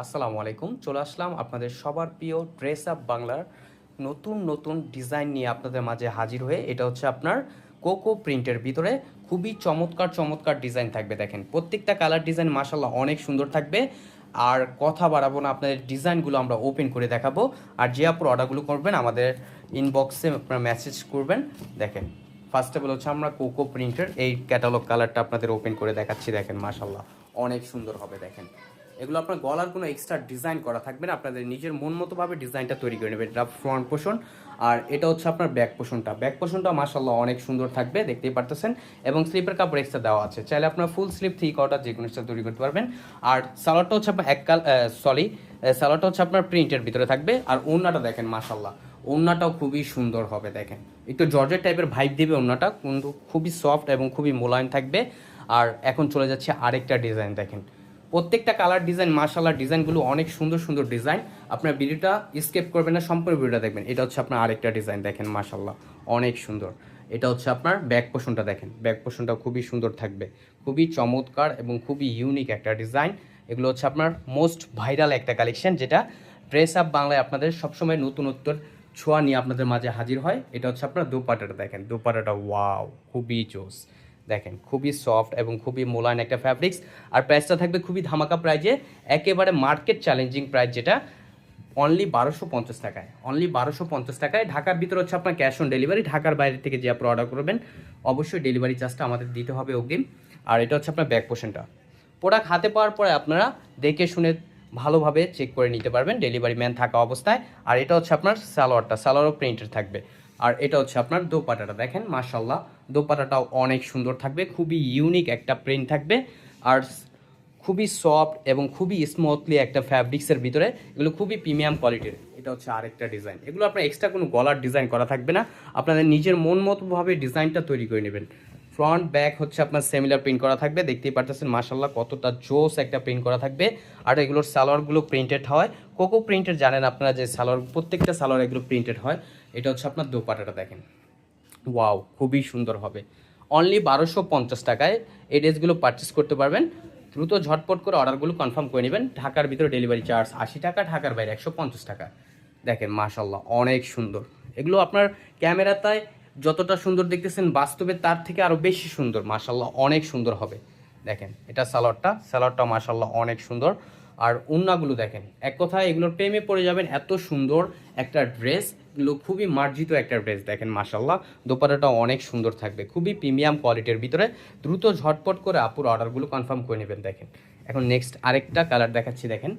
আসসালামু আলাইকুম। চলে আসলাম আপনাদের সবার প্রিয় ড্রেস আপ বাংলার নতুন নতুন ডিজাইন নিয়ে আপনাদের মাঝে হাজির হয়ে। এটা হচ্ছে আপনার কোকো প্রিন্টের ভিতরে খুবই চমৎকার চমৎকার ডিজাইন থাকবে। দেখেন প্রত্যেকটা কালার ডিজাইন মাশাল্লাহ অনেক সুন্দর থাকবে। আর কথা বাড়াবো না, আপনাদের ডিজাইনগুলো আমরা ওপেন করে দেখাবো। আর যে আপুর অর্ডারগুলো করবেন আমাদের ইনবক্সে আপনারা মেসেজ করবেন। দেখেন ফার্স্ট অফ অল হচ্ছে আমরা কোকো প্রিন্টের এই ক্যাটালগ কালারটা আপনাদের ওপেন করে দেখাচ্ছি। দেখেন মাশাল্লাহ অনেক সুন্দর হবে। দেখেন এগুলো আপনার গলার কোনো এক্সট্রা ডিজাইন করা থাকবে না, আপনাদের নিজের মন মতোভাবে ডিজাইনটা তৈরি করে নেবেন। এটা ফ্রন্ট পোর্শন, আর এটা হচ্ছে আপনার ব্যাক পোর্শনটা মাশাল্লাহ অনেক সুন্দর থাকবে, দেখতেই পারতেছেন। এবং স্লিপের কাপড় এক্সট্রা দেওয়া আছে, চাইলে আপনার ফুল স্লিপ 3/4 যে কোনো একটা তৈরি করতে পারবেন। আর সালোয়ারটা হচ্ছে আপনার সালোয়ারটা হচ্ছে আপনার প্রিন্টের ভিতরে থাকবে। আর ওড়নাটা দেখেন মাশাল্লাহ, ওড়নাটাও খুবই সুন্দর হবে। দেখেন একটু জর্জেট টাইপের ভাইব দিবে ওড়নাটা, কিন্তু খুবই সফট এবং খুবই মোলায়েম থাকবে। আর এখন চলে যাচ্ছে আরেকটা ডিজাইন। দেখেন প্রত্যেকটা কালার ডিজাইন মাশাআল্লাহ, ডিজাইনগুলো অনেক সুন্দর সুন্দর ডিজাইন। আপনার ভিডিওটা স্কিপ করবেন না, সম্পূর্ণ ভিডিওটা দেখবেন। এটা হচ্ছে আপনার আরেকটা ডিজাইন, দেখেন মাশাআল্লাহ অনেক সুন্দর। এটা হচ্ছে আপনার ব্যাক পোর্শনটা, দেখেন ব্যাক পোর্শনটা খুবই সুন্দর থাকবে, খুবই চমৎকার এবং খুবই ইউনিক একটা ডিজাইন। এগুলো হচ্ছে আপনার মোস্ট ভাইরাল একটা কালেকশন, যেটা ড্রেস আপ বাংলায় আপনাদের সবসময় নতুনত্বর ছোঁয়া নিয়ে আপনাদের মাঝে হাজির হয়। এটা হচ্ছে আপনার দোপাট্টাটা, দেখেন দোপাট্টাটা ওয়াও খুবই জোস। দেখেন খুবই সফট এবং খুবই মোলায়েম একটা ফ্যাব্রিক্স। আর প্রাইসটা থাকবে খুবই ধামাকা প্রাইজে, একেবারে মার্কেট চ্যালেঞ্জিং প্রাইস, যেটা অনলি 1250 টাকায়। অনলি 1250 টাকায়। ঢাকার ভিতরে হচ্ছে আপনার ক্যাশ অন ডেলিভারি। ঢাকার বাইরে থেকে যে আপনি অর্ডার করবেন অবশ্যই ডেলিভারি চার্জটা আমাদের দিতে হবে অগ্রিম। আর এটা হচ্ছে আপনার ব্যাক পোর্শনটা। প্রোডাক্ট হাতে পাওয়ার পরে আপনারা দেখে শুনে ভালোভাবে চেক করে নিতে পারবেন ডেলিভারি ম্যান থাকা অবস্থায়। আর এটা হচ্ছে আপনার সালোয়ারও প্রিন্টের থাকবে। আর এটা হচ্ছে আপনার দোপাট্টাটা, দেখেন মাশাল্লাহ দোপাট্টাটাও অনেক সুন্দর থাকবে, খুবই ইউনিক একটা প্রিন্ট থাকবে। আর খুবই সফট এবং খুবই স্মুথলি একটা ফ্যাব্রিক্সের ভিতরে, এগুলো খুবই প্রিমিয়াম কোয়ালিটির। এটা হচ্ছে আরেকটা ডিজাইন। এগুলো আপনার এক্সট্রা কোনো গলার ডিজাইন করা থাকবে না, আপনাদের নিজের মন মতোভাবে ডিজাইনটা তৈরি করে নেবেন। ফ্রন্ট ব্যাক হচ্ছে আপনার সিমিলার প্রিন্ট করা থাকবে, দেখতেই পারতেছেন মাশাল্লাহ কতটা জোস একটা প্রিন্ট করা থাকবে। আর এগুলোর সালোয়ারগুলো প্রিন্টেড হয়, কোকো প্রিন্টের জানেন আপনারা যে সালোয়ার, প্রত্যেকটা সালোয়ার এগুলো প্রিন্টেড হয়। এটা হচ্ছে আপনার দোপাট্টাটা, দেখেন ওয়াও খুবই সুন্দর হবে। অনলি 1250 টাকায় এই ড্রেসগুলো পারচেস করতে পারবেন। দ্রুত ঝটপট করে অর্ডারগুলো কনফার্ম করে নেবেন। ঢাকার ভিতরে ডেলিভারি চার্জ 80 টাকা, ঢাকার বাইরে 150 টাকা। দেখেন মাশাল্লাহ অনেক সুন্দর। এগুলো আপনার ক্যামেরাটায় যতটা সুন্দর দেখতেছেন, বাস্তবে তার থেকে আরও বেশি সুন্দর। মাশাল্লাহ অনেক সুন্দর হবে। দেখেন এটা সালোয়ারটা মাশাল্লাহ অনেক সুন্দর। আর ওড়নাগুলো দেখেন, এক কথায় এগুলোর প্রেমে পড়ে যাবেন, এত সুন্দর একটা ড্রেস। এগুলো খুবই মার্জিত একটা ড্রেস। দেখেন মাশাল্লাহ দোপাট্টাটা অনেক সুন্দর থাকবে, খুবই প্রিমিয়াম কোয়ালিটির ভিতরে। দ্রুত ঝটপট করে আপুর অর্ডারগুলো কনফার্ম করে নেবেন। দেখেন এখন নেক্সট আরেকটা কালার দেখাচ্ছি, দেখেন